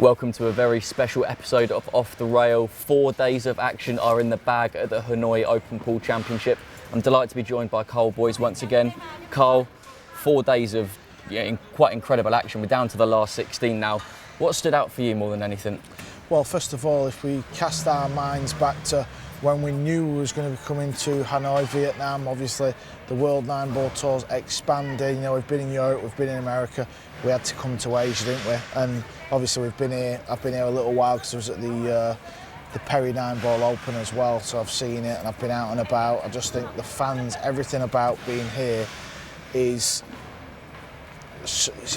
Welcome to a very special episode of Off the Rail. 4 days of action are in the bag at the Hanoi Open Pool Championship. I'm delighted to be joined by Karl boys once again. Karl, 4 days of quite incredible action. We're down to the last 16 now. What stood out for you more than anything? Well, first of all, if we cast our minds back to when we knew we was going to be coming to Hanoi, Vietnam, obviously the World 9-Ball Tour's expanded. You know, we've been in Europe, we've been in America. We had to come to Asia, didn't we? And obviously we've been here. I've been here a little while because I was at the Perry 9-Ball Open as well, so I've seen it and I've been out and about. I just think the fans, everything about being here it's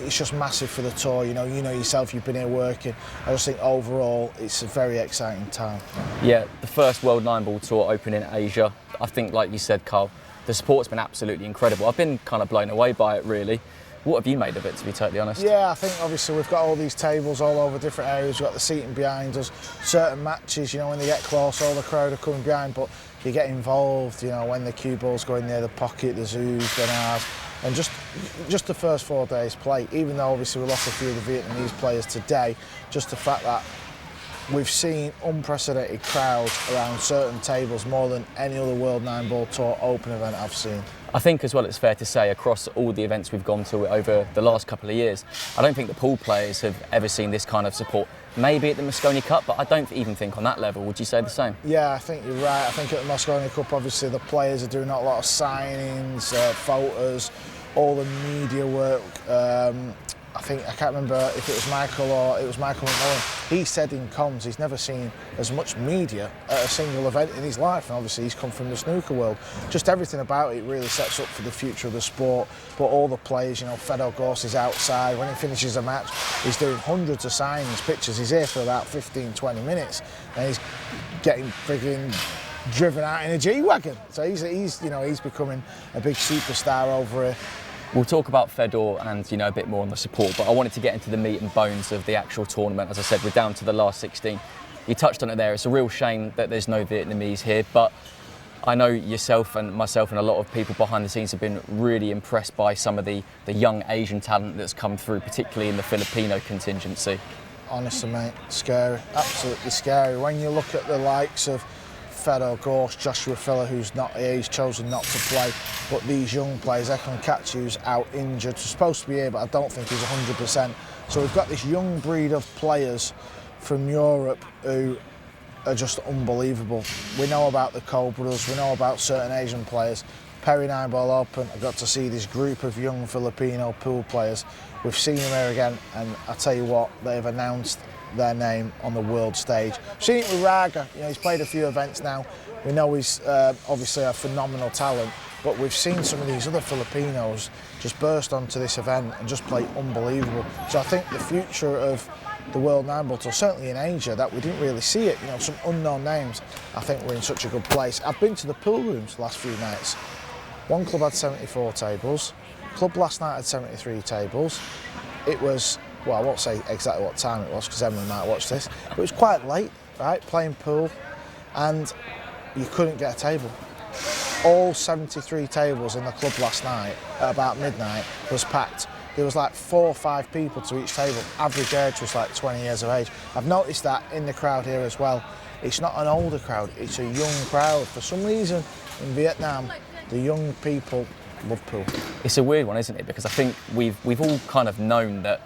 just massive for the tour. You know yourself, you've been here working. I just think overall it's a very exciting time. Yeah, the first World 9-Ball Tour Open in Asia. I think, like you said, Karl, the support's been absolutely incredible. I've been kind of blown away by it, really. What have you made of it, to be totally honest? Yeah, I think obviously we've got all these tables all over different areas. We've got the seating behind us. Certain matches, you know, when they get close, all the crowd are coming behind, but you get involved, you know, when the cue balls go in near the pocket, the zoos, then ours. And just the first 4 days play, even though obviously we lost a few of the Vietnamese players today, just the fact that we've seen unprecedented crowds around certain tables more than any other World 9-Ball Tour Open event I've seen. I think as well it's fair to say across all the events we've gone to over the last couple of years, I don't think the pool players have ever seen this kind of support. Maybe at the Mosconi Cup, but I don't even think on that level. Would you say the same? Yeah, I think you're right. I think at the Mosconi Cup, obviously the players are doing a lot of signings, photos, all the media work. I can't remember if it was Michael or it was Michael McMullen. He said in comms he's never seen as much media at a single event in his life, and obviously he's come from the snooker world. Just everything about it really sets up for the future of the sport. But all the players, you know, Fedor Gorst is outside. When he finishes a match, he's doing hundreds of signings, pictures. He's here for about 15-20 minutes, and he's getting frigging driven out in a G-Wagon. So he's becoming a big superstar over here. We'll talk about Fedor and a bit more on the support, but I wanted to get into the meat and bones of the actual tournament. As I said, we're down to the last 16. You touched on it there. It's a real shame that there's no Vietnamese here, but I know yourself and myself and a lot of people behind the scenes have been really impressed by some of the young Asian talent that's come through, particularly in the Filipino contingency. Honestly, mate, scary, absolutely scary. When you look at the likes of Fedor Gorst, Joshua Filler, who's not here, he's chosen not to play, but these young players, Ekman Katsu, who's out injured, was supposed to be here, but I don't think he's 100%. So we've got this young breed of players from Europe who are just unbelievable. We know about the Cobras, we know about certain Asian players. Perry 9-Ball Open, I got to see this group of young Filipino pool players. We've seen them here again, and I tell you what, they've announced their name on the world stage. Seen it with Raga, he's played a few events now. We know he's obviously a phenomenal talent, but we've seen some of these other Filipinos just burst onto this event and just play unbelievable. So I think the future of the World 9-Ball Tour, certainly in Asia, that we didn't really see it, some unknown names, I think we're in such a good place. I've been to the pool rooms the last few nights. One club had 74 tables, club last night had 73 tables. It was, well, I won't say exactly what time it was because Emily might watch this, but it was quite late, right, playing pool, and you couldn't get a table. All 73 tables in the club last night at about midnight was packed. There was like 4 or 5 people to each table. Average age was like 20 years of age. I've noticed that in the crowd here as well. It's not an older crowd, it's a young crowd. For some reason in Vietnam, the young people love pool. It's a weird one, isn't it? Because I think we've all kind of known that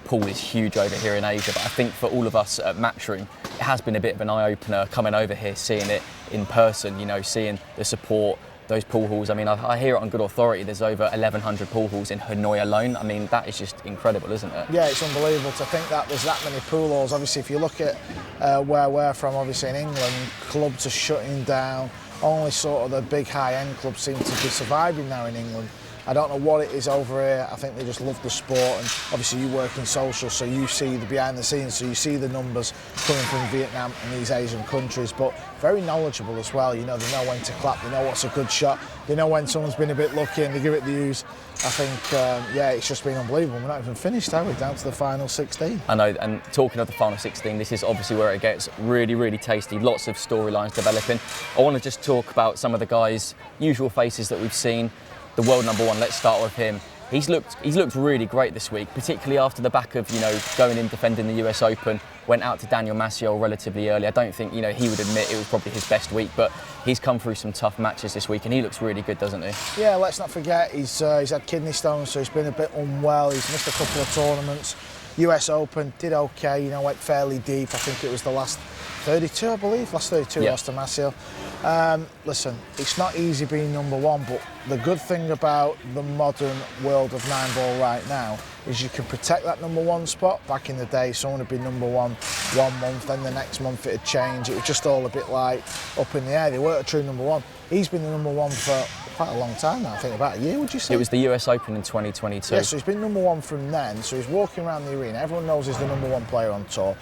pool is huge over here in Asia, but I think for all of us at Matchroom, it has been a bit of an eye-opener coming over here, seeing it in person, seeing the support, those pool halls. I mean, I hear it on good authority, there's over 1,100 pool halls in Hanoi alone. I mean, that is just incredible, isn't it? Yeah, it's unbelievable to think that there's that many pool halls. Obviously, if you look at where we're from, obviously in England, clubs are shutting down. Only sort of the big high-end clubs seem to be surviving now in England. I don't know what it is over here. I think they just love the sport, and obviously you work in social, so you see the behind the scenes, so you see the numbers coming from Vietnam and these Asian countries, but very knowledgeable as well. They know when to clap, they know what's a good shot, they know when someone's been a bit lucky and they give it the use. I think, it's just been unbelievable. We're not even finished, are we? Down to the final 16. I know, and talking of the final 16, this is obviously where it gets really, really tasty. Lots of storylines developing. I want to just talk about some of the guys' usual faces that we've seen. The world number one, let's start with him. he's looked really great this week, particularly after the back of, going in defending the US Open. Went out to Daniel Maciel relatively early. I don't think, he would admit it was probably his best week, but he's come through some tough matches this week and he looks really good, doesn't he? Yeah, let's not forget he's had kidney stones, so he's been a bit unwell. He's missed a couple of tournaments. US Open did okay, went fairly deep. I think it was the last 32, I believe. Last 32 lost to Maciel. Listen, it's not easy being number one, but the good thing about the modern world of 9-ball right now is you can protect that number one spot. Back in the day, someone would be number one month, then the next month it'd change. It was just all a bit like up in the air. They weren't a true number one. He's been the number one for quite a long time now, I think about a year, would you say? It was the US Open in 2022. Yeah, so he's been number one from then, so he's walking around the arena. Everyone knows he's the number one player on tour.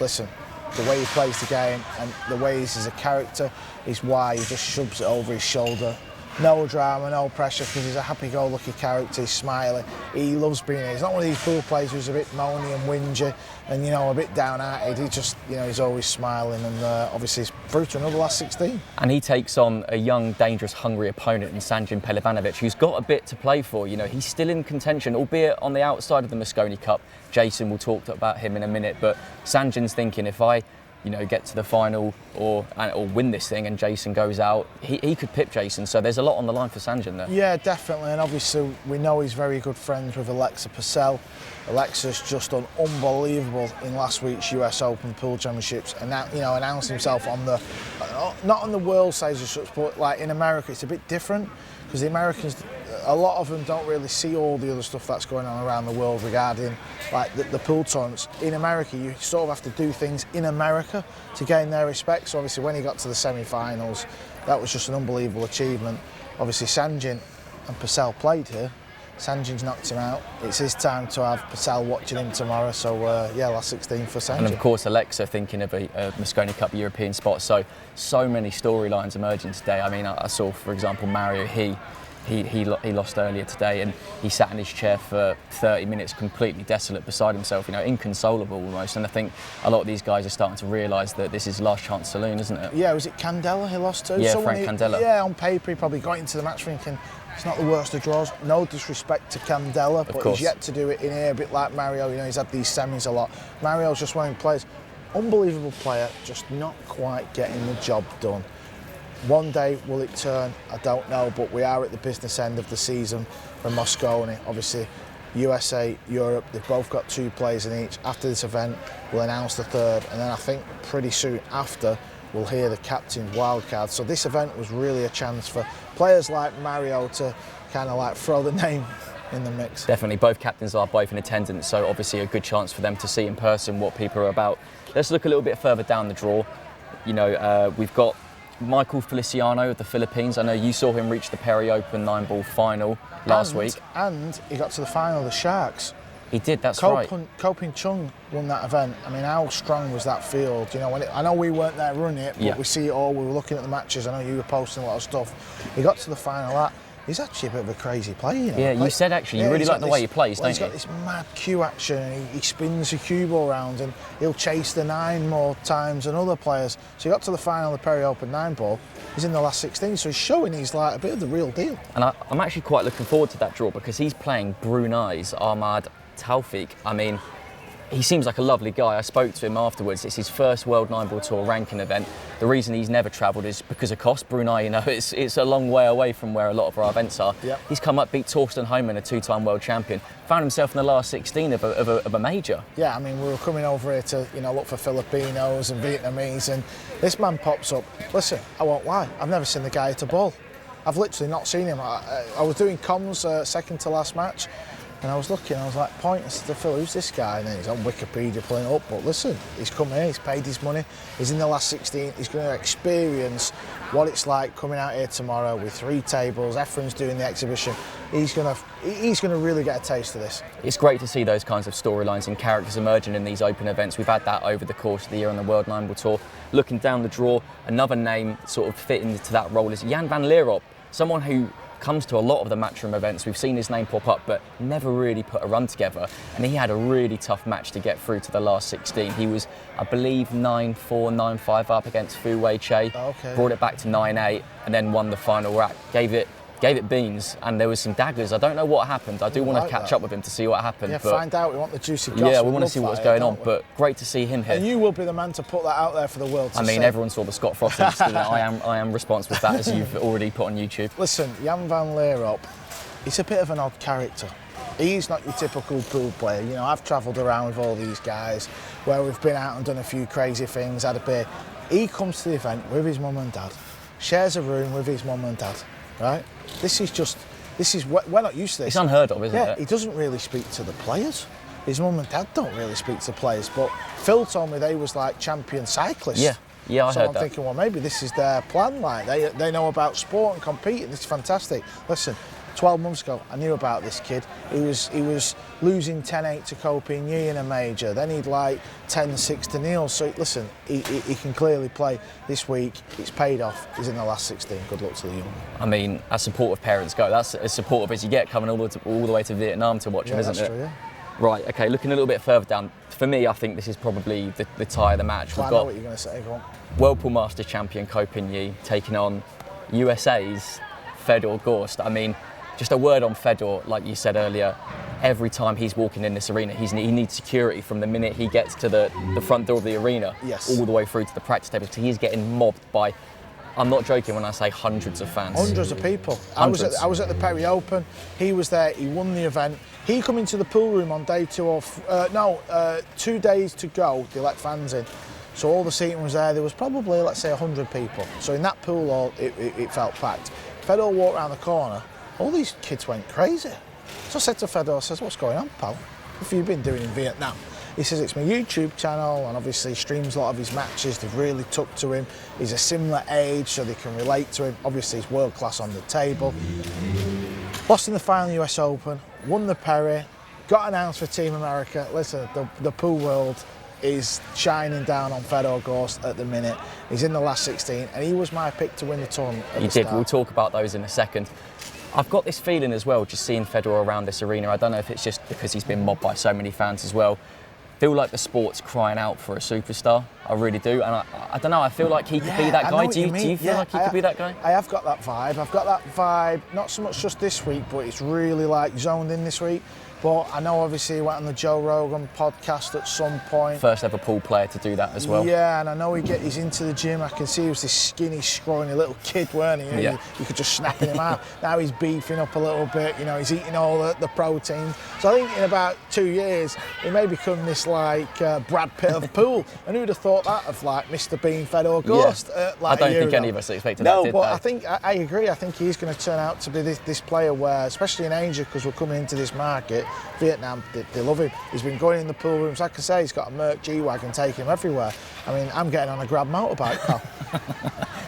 Listen, the way he plays the game and the way he's as a character is why he just shoves it over his shoulder. No drama, no pressure, because he's a happy-go-lucky character, he's smiling. He loves being here. He's not one of these pool players who's a bit moany and whingy and, a bit down-hearted. He just, he's always smiling and obviously he's through to another last 16. And he takes on a young, dangerous, hungry opponent in Sanjin Pelivanovic, who's got a bit to play for. He's still in contention, albeit on the outside of the Mosconi Cup. Jason will talk about him in a minute, but Sanjin's thinking if I get to the final or win this thing and Jason goes out, he could pip Jason. So there's a lot on the line for Sanjin there. Yeah, definitely. And obviously we know he's very good friends with Alexa Purcell. Alexa's just done unbelievable in last week's US Open Pool Championships, and that, announced himself on the, not on the world stage as such, but like in America it's a bit different because the Americans, a lot of them don't really see all the other stuff that's going on around the world regarding like the pool tournaments. In America, you sort of have to do things in America to gain their respect. So obviously when he got to the semi-finals, that was just an unbelievable achievement. Obviously Sanjin and Purcell played here. Sanjin's knocked him out. It's his time to have Purcell watching him tomorrow. So last 16 for Sanjin. And of course Alexa thinking of a Mosconi Cup European spot. So many storylines emerging today. I mean, I saw, for example, Mario, he lost earlier today and he sat in his chair for 30 minutes completely desolate, beside himself, inconsolable almost. And I think a lot of these guys are starting to realise that this is last chance saloon, isn't it? Yeah, was it Candela he lost to? Yeah, Frank Candela. Yeah, on paper he probably got into the match thinking it's not the worst of draws. No disrespect to Candela, but he's yet to do it in here, a bit like Mario. He's had these semis a lot. Mario's just one of the players, unbelievable player, just not quite getting the job done. One day will it turn? I don't know, but we are at the business end of the season for Mosconi. Obviously, USA, Europe, they've both got 2 players in each. After this event, we'll announce the third, and then I think pretty soon after, we'll hear the captain's wildcard. So this event was really a chance for players like Mario to kind of like throw the name in the mix. Definitely, both captains are both in attendance, so obviously a good chance for them to see in person what people are about. Let's look a little bit further down the draw. We've got Michael Feliciano of the Philippines. I know you saw him reach the Perry Open 9-ball final last week. And he got to the final of the Sharks. He did, that's right. Ko Ping Chung won that event. I mean, how strong was that field? I know we weren't there running it, but we see it all. We were looking at the matches. I know you were posting a lot of stuff. He got to the final. He's actually a bit of a crazy player. Yeah, you said actually, you really like the way he plays, don't you? He's got this mad cue action and he spins a cue ball around and he'll chase the 9 more times than other players. So he got to the final of the Perry Open 9-ball. He's in the last 16, so he's showing he's like a bit of the real deal. And I'm actually quite looking forward to that draw because he's playing Brunei's Ahmad Taufik. I mean, he seems like a lovely guy. I spoke to him afterwards. It's his first World 9-ball Tour ranking event. The reason he's never travelled is because of cost. Brunei, it's a long way away from where a lot of our events are. Yep. He's come up, beat Torsten Homan, a 2-time world champion, found himself in the last 16 of a major. Yeah, I mean, we were coming over here to look for Filipinos and Vietnamese, and this man pops up. Listen, I won't lie, I've never seen the guy hit a ball. I've literally not seen him. I was doing comms second to last match. And I was looking, I was like pointing to Phil, who's this guy? And then he's on Wikipedia pulling it up. But listen, he's come here, he's paid his money, he's in the last 16, he's going to experience what it's like coming out here tomorrow with 3 tables, Efren's doing the exhibition. He's going to really get a taste of this. It's great to see those kinds of storylines and characters emerging in these open events. We've had that over the course of the year on the World 9-ball Tour. Looking down the draw, another name sort of fitting into that role is Jan van Lierop, someone who comes to a lot of the Matchroom events. We've seen his name pop up, but never really put a run together. And he had a really tough match to get through to the last 16. He was, I believe, 9-4, 9-5 up against Fu Wei Che. Okay. Brought it back to 9-8, and then won the final rack. Gave it gave it beans, and there was some daggers. I don't know what happened. I do want to catch up with him to see what happened. Yeah, but find out. We want the juicy gossip. Yeah, we want to see what's going on. But great to see him here. And you will be the man to put that out there for the world to I mean, see. everyone saw the Scott Frost incident. I am responsible for that, as you've already put on YouTube. Listen, Jan van Leerop, he's a bit of an odd character. He's not your typical pool player. You know, I've travelled around with all these guys where we've been out and done a few crazy things, had a beer. He comes to the event with his mum and dad, shares a room with his mum and dad, right? We're not used to this. It's unheard of, isn't it? Yeah, he doesn't really speak to the players. His mum and dad don't really speak to players, but Phil told me they was like champion cyclists. Yeah, I heard I'm that. thinking, well, maybe this is their plan. Like they know about sport and competing. This is fantastic. Listen, 12 months ago, I knew about this kid. He was losing 10-8 to Koh Ping Yi in a major. Then he'd like 10-6 to Neil. So listen, he can clearly play this week. It's paid off. He's in the last 16. Good luck to the young. I mean, as supportive parents go, that's as supportive as you get coming all the way to Vietnam to watch him, isn't that's it? True, yeah. Right, okay, looking a little bit further down, for me, I think this is probably the tie of the match. I know what you're going to say, go on. World Pool Masters champion Koh Ping Yi taking on USA's Fedor Gorst. I mean, just a word on Fedor, like you said earlier, every time he's walking in this arena, he needs security from the minute he gets to the front door of the arena, all the way through to the practice table. So he's getting mobbed by, I'm not joking when I say hundreds of fans. Hundreds of people. Hundreds. I was at the Perry Open. He was there. He won the event. He come into the pool room on day 2 2 days to go. They let fans in. So all the seating was there. There was probably, let's say, 100 people. So in that pool hall, it felt packed. Fedor walked around the corner. All these kids went crazy. So I said to Fedor, what's going on, pal? What have you been doing in Vietnam? He says, it's my YouTube channel, and obviously streams a lot of his matches. They've really took to him. He's a similar age, so they can relate to him. Obviously, he's world class on the table. Lost in the final US Open, won the Perry, got announced for Team America. Listen, the pool world is shining down on Fedor Gorst at the minute. He's in the last 16, and he was my pick to win the tournament. He did. We'll talk about those in a second. I've got this feeling as well, just seeing Fedor around this arena. I don't know if it's just because he's been mobbed by so many fans as well. I feel like the sport's crying out for a superstar. I really do. And I don't know, I feel like he could be that guy. Do you feel like he could be that guy? I have got that vibe. I've got that vibe, not so much just this week, but it's really like zoned in this week. But I know obviously he went on the Joe Rogan podcast at some point. First ever pool player to do that as well. Yeah, and I know he's into the gym. I can see he was this skinny, scrawny little kid, weren't he? Yeah. You could just snap him out. Now he's beefing up a little bit, you know, he's eating all the protein. So I think in about 2 years, he may become this like Brad Pitt of pool. And who'd have thought that of like Mr. Bean, Fedor Gorst? I don't think any of us expected that, did but they? I agree. I think he's going to turn out to be this player where, especially in Asia, because we're coming into this market, Vietnam, they love him. He's been going in the pool rooms. Like I say, he's got a Merc G-Wagon, take him everywhere. I mean, I'm getting on a grab motorbike, pal.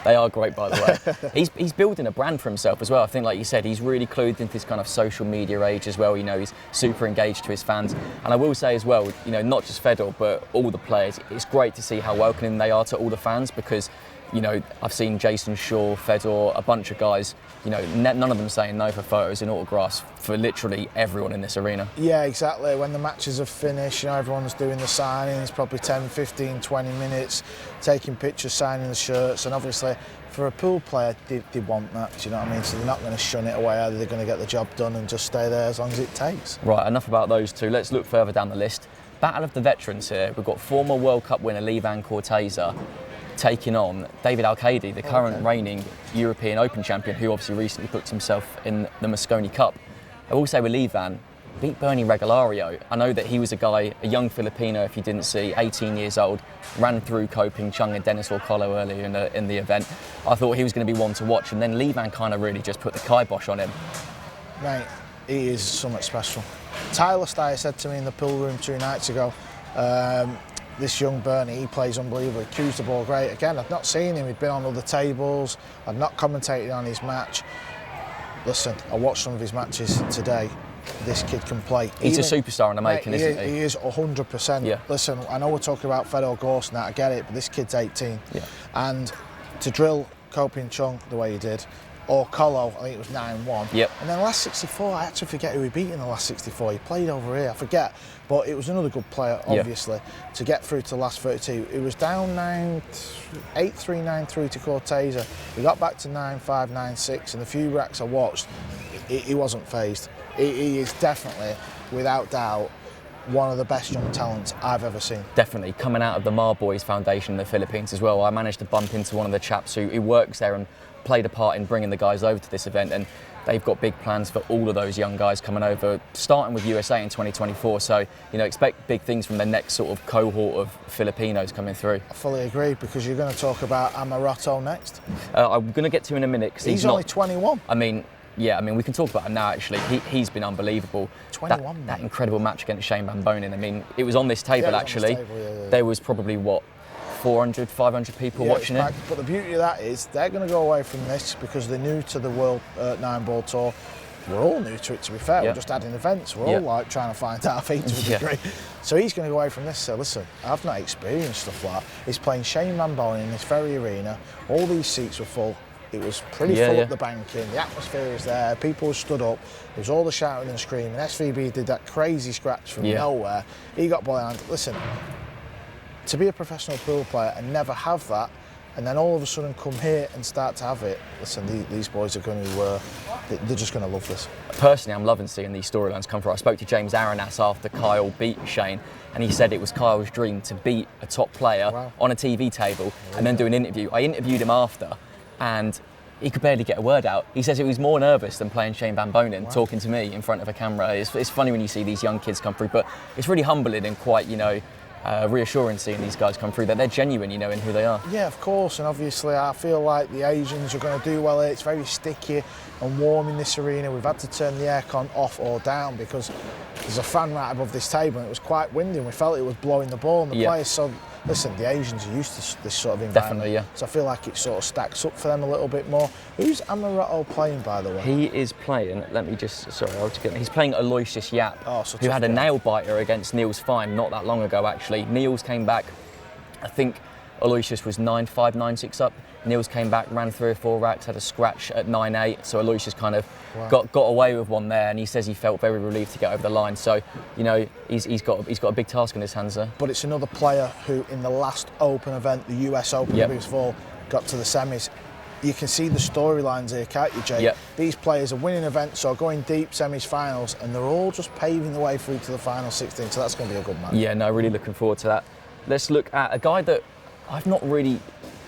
They are great, by the way. He's building a brand for himself as well. I think, like you said, he's really clued into this kind of social media age as well. You know, he's super engaged to his fans. And I will say as well, you know, not just Fedor, but all the players, it's great to see how welcoming they are to all the fans, because, you know, I've seen Jason Shaw, Fedor, a bunch of guys, you know, none of them saying no for photos and autographs for literally everyone in this arena. Yeah, exactly. When the matches are finished, you know, everyone's doing the signings, probably 10, 15, 20 minutes, taking pictures, signing the shirts, and obviously for a pool player, they want that, do you know what I mean? So they're not going to shun it away, either they're going to get the job done and just stay there as long as it takes. Right, enough about those two. Let's look further down the list. Battle of the veterans here. We've got former World Cup winner Levan Corteza taking on David Al-Qaedi, the current reigning European Open champion, who obviously recently booked himself in the Mosconi Cup. I will say with Levan, beat Bernie Regalario. I know that he was a guy, a young Filipino, if you didn't see, 18 years old, ran through Koh Ping Chung and Dennis Orcolo earlier in the event. I thought he was going to be one to watch, and then Levan kind of really just put the kibosh on him. Mate, he is something special. Tyler Steyer said to me in the pool room 2 nights ago, this young Bernie, he plays unbelievably, cues the ball great. Again, I've not seen him, he'd been on other tables, I've not commentated on his match. Listen, I watched some of his matches today. This kid can play. He's a superstar in the making, isn't he? He is 100%. Yeah. Listen, I know we're talking about Fedor Gorst now, I get it, but this kid's 18. Yeah. And to drill Koh Ping Chung the way he did, or Colo, I think it was 9-1. Yep. And then last 64, I actually forget who he beat in the last 64. He played over here, I forget. But it was another good player, obviously, to get through to the last 32. It was down 8-3, 9-3 to Corteza. He got back to 9-5, 9-6, and the few racks I watched, he wasn't phased. He is definitely, without doubt, one of the best young talents I've ever seen. Definitely, coming out of the Mar Boys Foundation in the Philippines as well. I managed to bump into one of the chaps who works there and played a part in bringing the guys over to this event, and they've got big plans for all of those young guys coming over, starting with USA in 2024. So, expect big things from the next sort of cohort of Filipinos coming through. I fully agree, because you're going to talk about Amarato next. I'm going to get to him in a minute. 'Cause he's only 21. We can talk about him now, actually. He's been unbelievable. 21, that incredible match against Shane Van Bonen. It was on this table, actually. There was probably, 400, 500 people watching it. But the beauty of that is they're going to go away from this because they're new to the World 9-Ball Tour. We're all new to it, to be fair. We're just adding events. We're all trying to find our feet to a degree. So he's going to go away from this and say, listen, I've not experienced stuff like that. He's playing Shane Van Bonen in this very arena. All these seats were full. It was pretty full at the banking. The atmosphere was there. People stood up. There was all the shouting and screaming. SVB did that crazy scratch from nowhere. He got ball in hand. Listen, to be a professional pool player and never have that, and then all of a sudden come here and start to have it, listen, these boys are going to, they're just going to love this. Personally, I'm loving seeing these storylines come through. I spoke to James Aranas after Kyle beat Shane, and he said it was Kyle's dream to beat a top player on a TV table and then do an interview. I interviewed him after, and he could barely get a word out. He says he was more nervous than playing Shane Van Bonen, talking to me in front of a camera. It's funny when you see these young kids come through, but it's really humbling and quite, reassuring seeing these guys come through, that they're genuine, in who they are. Yeah, of course, and obviously I feel like the Asians are going to do well here. It's very sticky and warm in this arena. We've had to turn the aircon off or down because there's a fan right above this table and it was quite windy and we felt it was blowing the ball and the players. So listen, the Asians are used to this sort of environment. Definitely, So I feel like it sort of stacks up for them a little bit more. Who's Amarato playing, by the way? He is playing, he's playing Aloysius Yap, who had a nail biter against Niels Fine not that long ago, actually. Niels came back, I think Aloysius was 9-5, 9-6 up. Niels came back, ran 3 or 4 racks, had a scratch at 9-8, so Aloysius kind of got away with one there, and he says he felt very relieved to get over the line. So, he's got a big task in his hands there. But it's another player who, in the last Open event, the US Open before, got to the semis. You can see the storylines here, can't you, Jake? These players are winning events or going deep semis, finals, and they're all just paving the way through to the final 16. So that's going to be a good match. Yeah, no, really looking forward to that. Let's look at a guy that I've not really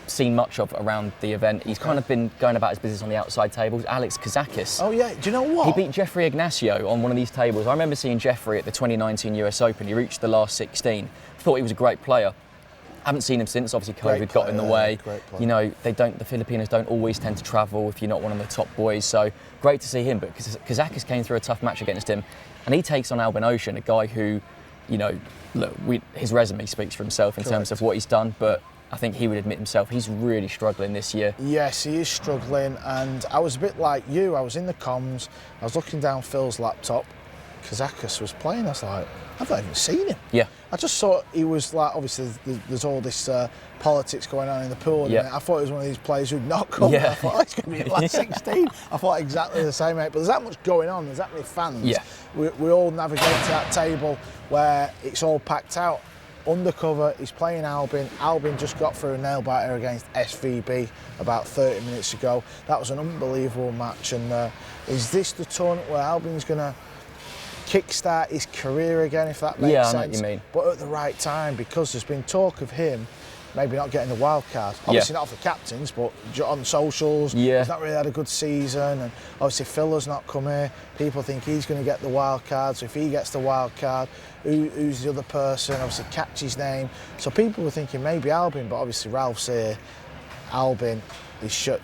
seen much of around the event. He's kind of been going about his business on the outside tables. Alex Kazakis. Oh yeah, do you know what? He beat Jeffrey Ignacio on one of these tables. I remember seeing Jeffrey at the 2019 US Open. He reached the last 16. Thought he was a great player. Haven't seen him since. Obviously, COVID got in the way. The Filipinos don't always tend to travel if you're not one of the top boys. So great to see him. But Kazakis came through a tough match against him, and he takes on Albin Ocean, a guy who, his resume speaks for himself in terms of what he's done. But I think he would admit himself he's really struggling this year. Yes, he is struggling, and I was a bit like you. I was in the comms, I was looking down Phil's laptop. Kazakis was playing. I was like, I've not even seen him. Yeah. I just thought he was like, obviously there's all this politics going on in the pool. And I thought he was one of these players who'd not come. I thought, oh, he's going to be at last 16. I thought exactly the same, mate. But there's that much going on. There's that many fans. Yeah. We all navigate to that table where it's all packed out. Undercover, he's playing Albin. Albin just got through a nail biter against SVB about 30 minutes ago. That was an unbelievable match. And is this the tournament where Albin's going to kickstart his career again, if that makes sense? I know what you mean. But at the right time, because there's been talk of him maybe not getting the wild card. Obviously not for captains, but on socials, he's not really had a good season. And obviously Phil's not come here. People think he's going to get the wild card. So if he gets the wild card, who's the other person? Obviously catch his name. So people were thinking maybe Albin, but obviously Ralph's here. Albin is shut.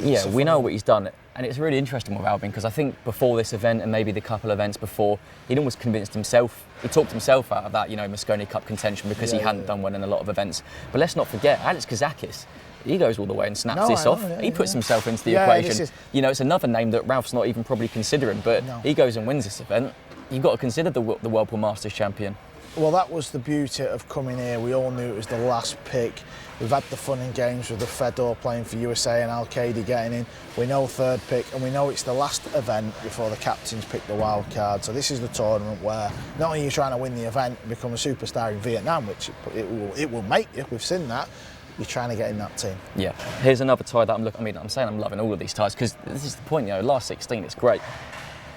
Yeah, we know what he's done. And it's really interesting with Albin, because I think before this event and maybe the couple events before, he'd almost convinced himself, he talked himself out of that, Mosconi Cup contention because he hadn't done well in a lot of events. But let's not forget, Alex Kazakis, he goes all the way and snaps this off. He puts himself into the equation. It's another name that Ralph's not even probably considering, but he goes and wins this event. You've got to consider the World Pool Masters champion. Well, that was the beauty of coming here. We all knew it was the last pick. We've had the fun and games with the Fedor playing for USA and Al-Qaeda getting in. We know third pick, and we know it's the last event before the captains pick the wild card. So this is the tournament where not only are you trying to win the event and become a superstar in Vietnam, which it will make you, we've seen that, you're trying to get in that team. Yeah. Here's another tie that I'm saying I'm loving all of these ties because this is the point, last 16, it's great.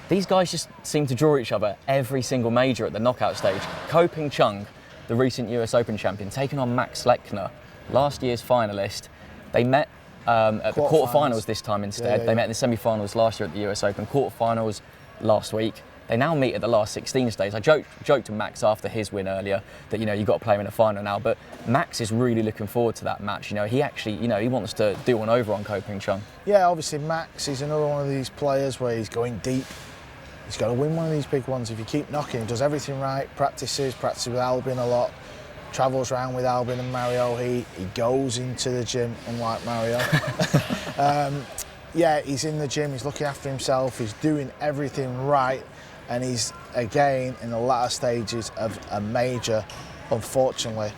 These guys just seem to draw each other every single major at the knockout stage. Ko Ping Chung, the recent US Open champion, taking on Max Lechner, last year's finalist. They met at the quarterfinals this time instead. They met in the semi-finals last year at the US Open, quarterfinals last week. They now meet at the last 16 stage. I joked to Max after his win earlier that you've got to play him in a final now, but Max is really looking forward to that match. He actually, he wants to do one over on Ko Ping Chung. Yeah, obviously Max is another one of these players where he's going deep. He's got to win one of these big ones. If you keep knocking, he does everything right, practices with Albin a lot, travels around with Albin and Mario. He goes into the gym, unlike Mario. Yeah, he's in the gym, he's looking after himself, he's doing everything right, and he's, again, in the latter stages of a major. Unfortunately,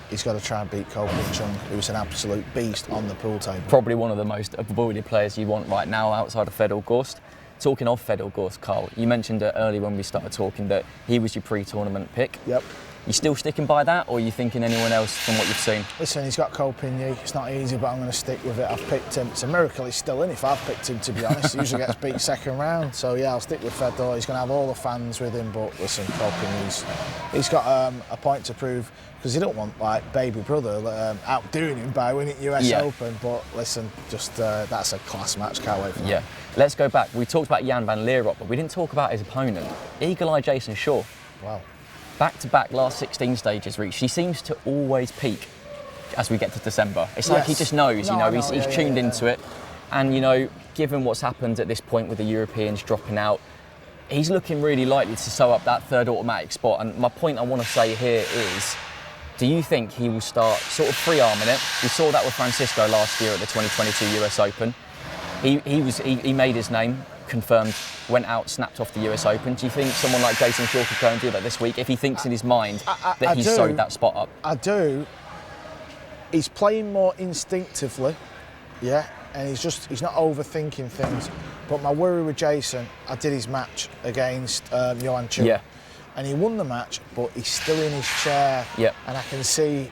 he's got to try and beat Ko Ping Chung, who's an absolute beast on the pool table. Probably one of the most avoided players you want right now outside of Fedor Gorst. Talking of Fedor Gorst, Karl, you mentioned it earlier when we started talking that he was your pre-tournament pick. Yep. You still sticking by that, or are you thinking anyone else from what you've seen? Listen, he's got Ko Ping Yi. It's not easy, but I'm going to stick with it. I've picked him. It's a miracle he's still in if I've picked him, to be honest. He usually gets beat second round. So, yeah, I'll stick with Fedor. He's going to have all the fans with him, but listen, Ko Ping, he's got a point to prove because he don't want, baby brother outdoing him by winning US Open. But listen, just that's a class match. Can't wait for that. Yeah. Let's go back. We talked about Jan van Lierop, but we didn't talk about his opponent, Eagle Eye Jason Shaw. Wow. Back-to-back last 16 stages reached. He seems to always peak as we get to December. It's like he just knows, he's tuned into it. And, given what's happened at this point with the Europeans dropping out, he's looking really likely to sew up that third automatic spot. And my point I want to say here is, do you think he will start sort of free-arming it? We saw that with Francisco last year at the 2022 US Open. He made his name, confirmed, went out, snapped off the US Open. Do you think someone like Jason Shaw could go and do that this week if he thinks in his mind that he's sewed that spot up? I do. He's playing more instinctively, and he's not overthinking things. But my worry with Jason, I did his match against Johan Chu. Yeah. And he won the match, but he's still in his chair. Yep. And I can see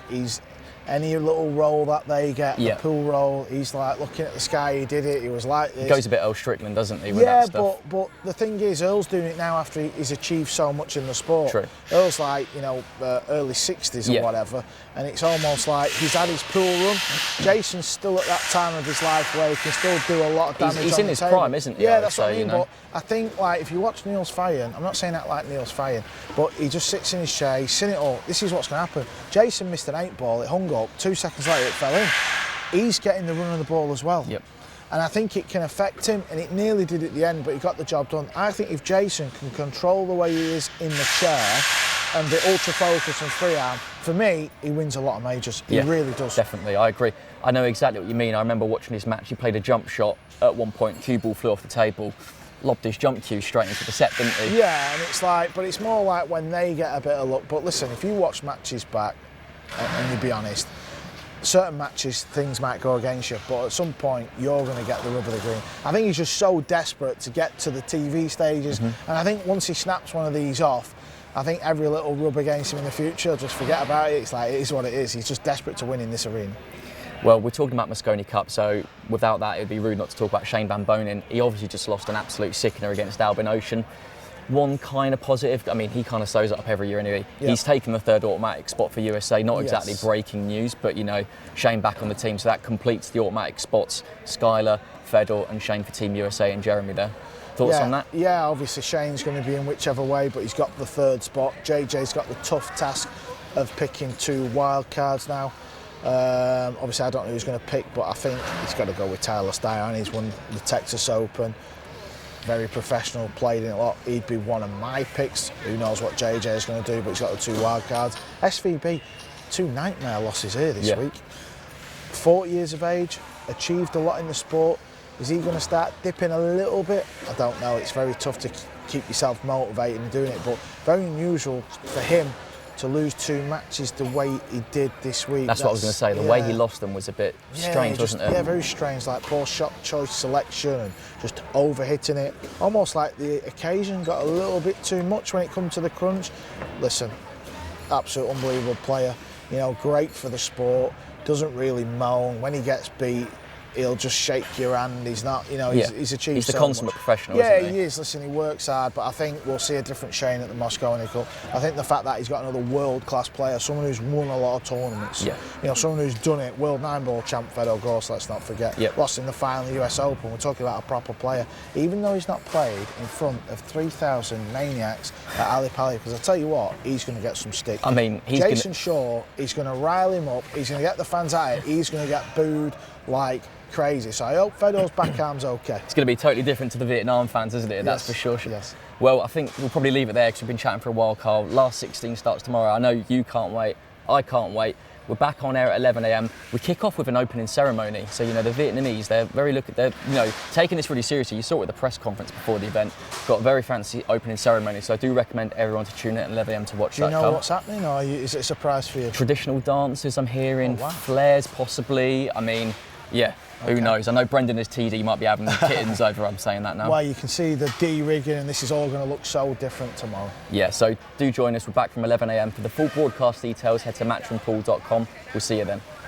any little roll that they get, the pool roll, he's like looking at the sky, he did it, he was like this. He goes a bit Earl Strickland, doesn't he, with that stuff? but the thing is, Earl's doing it now after he's achieved so much in the sport. True. Earl's like, early 60s or whatever, and it's almost like he's had his pool run. Jason's still at that time of his life where he can still do a lot of damage. He's in his prime, isn't he? Yeah, that's what I mean, but I think, if you watch Niels Fayen, I'm not saying that like Niels Fayen, but he just sits in his chair, he's seen it all. This is what's going to happen. Jason missed an 8 ball, it hung up, 2 seconds later it fell in. He's getting the run of the ball as well. Yep. And I think it can affect him, and it nearly did at the end, but he got the job done. I think if Jason can control the way he is in the chair and be ultra focused and free arm, for me, he wins a lot of majors. He really does. Definitely, I agree. I know exactly what you mean. I remember watching his match. He played a jump shot at one point. Cue ball flew off the table. Lobbed his jump cue straight into the set, didn't he? Yeah, and it's but it's more like when they get a bit of luck. But listen, if you watch matches back, and you be honest, certain matches, things might go against you, but at some point, you're going to get the rub of the green. I think he's just so desperate to get to the TV stages, and I think once he snaps one of these off, I think every little rub against him in the future, just forget about it. It's it is what it is. He's just desperate to win in this arena. Well, we're talking about Mosconi Cup, so without that, it'd be rude not to talk about Shane Van Bonen. He obviously just lost an absolute sickener against Albin Ocean. One kind of positive, he kind of sews it up every year anyway. Yep. He's taken the third automatic spot for USA, not exactly breaking news, but Shane back on the team, so that completes the automatic spots. Skylar, Fedor and Shane for Team USA and Jeremy there. Thoughts on that? Yeah, obviously Shane's going to be in whichever way, but he's got the third spot. JJ's got the tough task of picking 2 wild cards now. Obviously I don't know who's going to pick, but I think he's got to go with Tyler Styan. He's won the Texas Open, very professional, played in a lot. He'd be one of my picks. Who knows what JJ is going to do, but he's got the 2 wild cards. SVB, 2 nightmare losses here this week. 40 years of age, achieved a lot in the sport. Is he going to start dipping a little bit? I don't know. It's very tough to keep yourself motivated and doing it, but very unusual for him to lose 2 matches the way he did this week. That's what I was going to say. The way he lost them was a bit strange, wasn't it? Yeah, very strange. Like poor shot choice selection and just over-hitting it. Almost like the occasion got a little bit too much when it comes to the crunch. Listen, absolute unbelievable player. You know, great for the sport. Doesn't really moan. When he gets beat, he'll just shake your hand. He's not, you know, he's achieved He's the so consummate much. professional, Yeah, isn't he is. Listen, he works hard, but I think we'll see a different Shane at the Moscow Nickel. I think the fact that he's got another world-class player, someone who's won a lot of tournaments, you know, someone who's done it, world 9-ball champ Fedor Gross, let's not forget, lost in the final of the US Open. We're talking about a proper player. Even though he's not played in front of 3,000 maniacs at Ali Pali, because I tell you what, he's going to get some stick. I mean, Jason Shaw, he's going to rile him up, he's going to get the fans at it, he's going to get booed like crazy. So I hope Fedor's backhand's okay. It's going to be totally different to the Vietnam fans, isn't it? Yes. That's for sure. Yes. Well, I think we'll probably leave it there because we've been chatting for a while, Karl. Last 16 starts tomorrow. I know you can't wait. I can't wait. We're back on air at 11 a.m. We kick off with an opening ceremony. So, you know, the Vietnamese, they're you know, taking this really seriously. You saw it at the press conference before the event. Got a very fancy opening ceremony. So I do recommend everyone to tune in at 11 a.m. to watch that. Do you know what's happening, or is it a surprise for you? Traditional dances, I'm hearing. Oh, wow. Flares, possibly. I mean, yeah. Okay. Who knows? I know Brendan as TD might be having kittens over. I'm saying that now. Well, you can see the de-rigging, and this is all going to look so different tomorrow. Yeah, so do join us. We're back from 11 a.m. For the full broadcast details, head to matchroompool.com. We'll see you then.